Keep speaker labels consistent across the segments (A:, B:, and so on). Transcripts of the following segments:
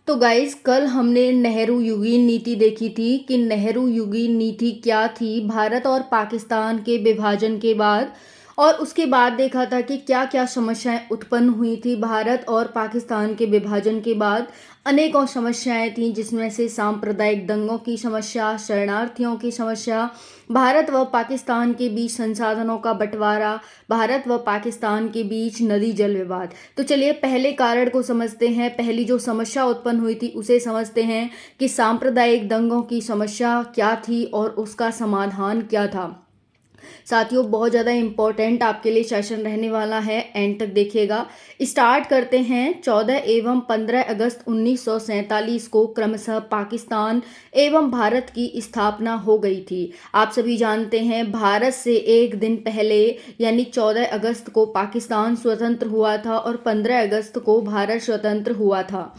A: तो गाइस कल हमने नेहरू युगीन नीति देखी थी कि नेहरू युगीन नीति क्या थी भारत और पाकिस्तान के विभाजन के बाद। और उसके बाद देखा था कि क्या क्या समस्याएं उत्पन्न हुई थी भारत और पाकिस्तान के विभाजन के बाद। अनेकों समस्याएं थीं जिसमें से सांप्रदायिक दंगों की समस्या, शरणार्थियों की समस्या, भारत व पाकिस्तान के बीच संसाधनों का बंटवारा, भारत व पाकिस्तान के बीच नदी जल विवाद। तो चलिए पहले कारण को समझते हैं। पहली जो समस्या उत्पन्न हुई थी उसे समझते हैं कि सांप्रदायिक दंगों की समस्या क्या थी और उसका समाधान क्या था। साथियों बहुत ज़्यादा इम्पोर्टेंट आपके लिए सेशन रहने वाला है, एंड तक देखिएगा। स्टार्ट करते हैं। 14 एवं 15 अगस्त 1947 को क्रमशः पाकिस्तान एवं भारत की स्थापना हो गई थी। आप सभी जानते हैं भारत से एक दिन पहले यानी 14 अगस्त को पाकिस्तान स्वतंत्र हुआ था और 15 अगस्त को भारत स्वतंत्र हुआ था।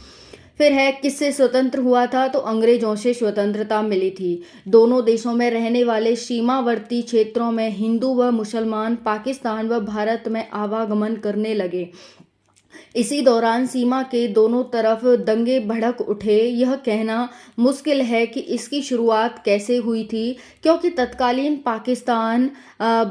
A: फिर है किससे स्वतंत्र हुआ था, तो अंग्रेजों से स्वतंत्रता मिली थी। दोनों देशों में रहने वाले सीमावर्ती क्षेत्रों में हिंदू व मुसलमान पाकिस्तान व भारत में आवागमन करने लगे। इसी दौरान सीमा के दोनों तरफ दंगे भड़क उठे। यह कहना मुश्किल है कि इसकी शुरुआत कैसे हुई थी, क्योंकि तत्कालीन पाकिस्तान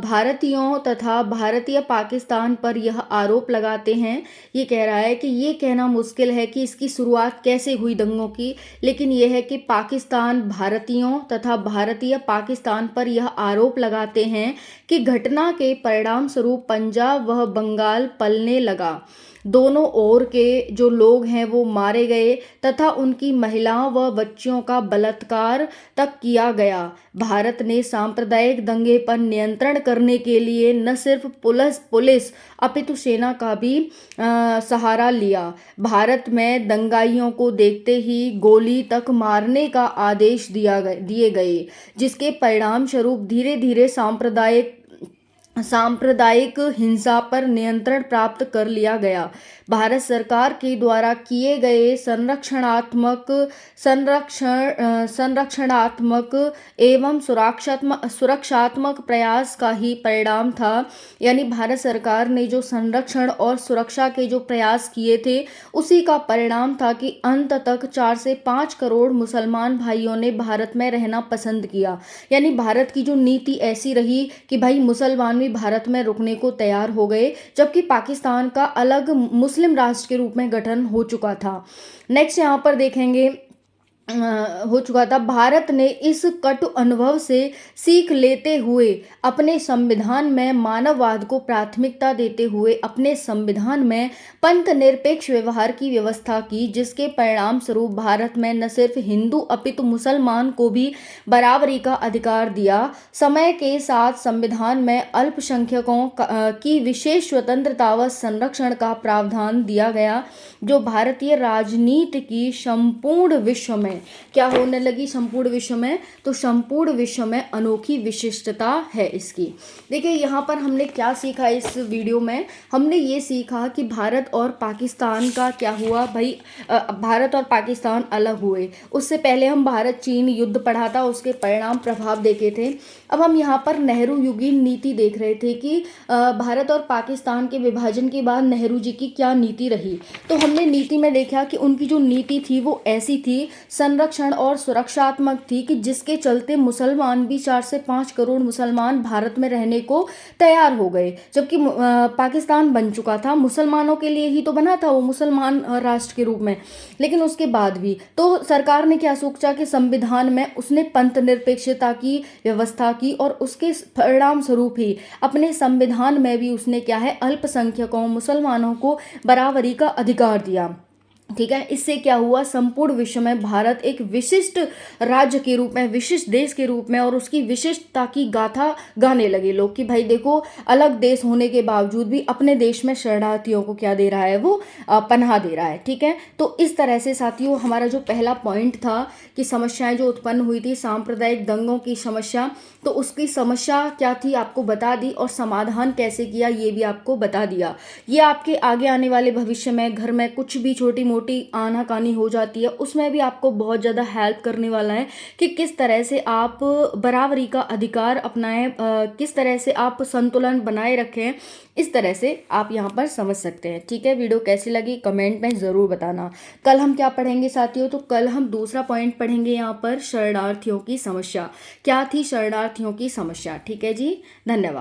A: भारतीयों तथा भारतीय पाकिस्तान पर यह आरोप लगाते हैं। ये कह रहा है कि ये कहना मुश्किल है कि इसकी शुरुआत कैसे हुई दंगों की, लेकिन यह है कि पाकिस्तान भारतीयों तथा भारतीय पाकिस्तान पर यह आरोप लगाते हैं कि घटना के परिणाम स्वरूप पंजाब व बंगाल पलने लगा। दोनों ओर के जो लोग हैं वो मारे गए तथा उनकी महिलाओं व बच्चियों का बलात्कार तक किया गया। भारत ने सांप्रदायिक दंगे पर नियंत्रण करने के लिए न सिर्फ पुलिस अपितु सेना का भी सहारा लिया। भारत में दंगाइयों को देखते ही गोली तक मारने का आदेश दिए गए, जिसके परिणाम स्वरूप धीरे धीरे सांप्रदायिक हिंसा पर नियंत्रण प्राप्त कर लिया गया। भारत सरकार के द्वारा किए गए संरक्षणात्मक एवं सुरक्षात्मक प्रयास का ही परिणाम था। यानी भारत सरकार ने जो संरक्षण और सुरक्षा के जो प्रयास किए थे उसी का परिणाम था कि अंत तक 4 से 5 करोड़ मुसलमान भाइयों ने भारत में रहना पसंद किया। यानी भारत की जो नीति ऐसी रही कि भाई मुसलमान भी भारत में रुकने को तैयार हो गए, जबकि पाकिस्तान का अलग मुस्लिम राष्ट्र के रूप में गठन हो चुका था। नेक्स्ट यहाँ पर देखेंगे हो चुका था। भारत ने इस कटु अनुभव से सीख लेते हुए अपने संविधान में मानववाद को प्राथमिकता देते हुए अपने संविधान में पंथ निरपेक्ष व्यवहार की व्यवस्था की, जिसके परिणाम स्वरूप भारत में न सिर्फ हिंदू अपितु मुसलमान को भी बराबरी का अधिकार दिया। समय के साथ संविधान में अल्पसंख्यकों की विशेष स्वतंत्रता व संरक्षण का प्रावधान दिया गया, जो भारतीय राजनीति की संपूर्ण विश्व में क्या होने लगी। संपूर्ण विश्व में, तो संपूर्ण विश्व में अनोखी विशिष्टता है इसकी। देखिए यहाँ पर हमने क्या सीखा इस वीडियो में। हमने ये सीखा कि भारत और पाकिस्तान का क्या हुआ भाई। भारत और पाकिस्तान अलग हुए, उससे पहले हम भारत चीन युद्ध पढ़ा था, उसके परिणाम प्रभाव देखे थे। अब हम यहाँ पर नेहरू युगीन नीति देख रहे थे कि भारत और पाकिस्तान के विभाजन के बाद नेहरू जी की क्या नीति रही। तो हमने नीति में देखा कि उनकी जो नीति थी वो ऐसी थी, संरक्षण और सुरक्षात्मक थी, कि जिसके चलते मुसलमान भी 4 से 5 करोड़ मुसलमान भारत में रहने को तैयार हो गए। जबकि पाकिस्तान बन चुका था, मुसलमानों के लिए ही तो बना था वो, मुसलमान राष्ट्र के रूप में। लेकिन उसके बाद भी तो सरकार ने क्या सोचा कि संविधान में उसने पंथ निरपेक्षता की व्यवस्था की, और उसके परिणाम स्वरूप ही अपने संविधान में भी उसने क्या है, अल्पसंख्यकों मुसलमानों को बराबरी का अधिकार दिया। ठीक है, इससे क्या हुआ, संपूर्ण विश्व में भारत एक विशिष्ट राज्य के रूप में, विशिष्ट देश के रूप में और उसकी विशिष्टता की गाथा गाने लगे लोग कि भाई देखो, अलग देश होने के बावजूद भी अपने देश में शरणार्थियों को क्या दे रहा है, वो पनाह दे रहा है। ठीक है, तो इस तरह से साथियों हमारा जो पहला पॉइंट था कि समस्याएं जो उत्पन्न हुई थी, सांप्रदायिक दंगों की समस्या, तो उसकी समस्या क्या थी आपको बता दी, और समाधान कैसे किया ये भी आपको बता दिया। ये आपके आगे आने वाले भविष्य में घर में कुछ भी छोटी मोटी आनाकानी हो जाती है, उसमें भी आपको बहुत ज़्यादा हेल्प करने वाला है कि किस तरह से आप बराबरी का अधिकार अपनाएं, किस तरह से आप संतुलन बनाए रखें। इस तरह से आप यहाँ पर समझ सकते हैं। ठीक है, वीडियो कैसी लगी कमेंट में ज़रूर बताना। कल हम क्या पढ़ेंगे साथियों, तो कल हम दूसरा पॉइंट पढ़ेंगे यहाँ पर शरणार्थियों की समस्या। क्या थी शरणार्थियों की समस्या? ठीक है जी, धन्यवाद।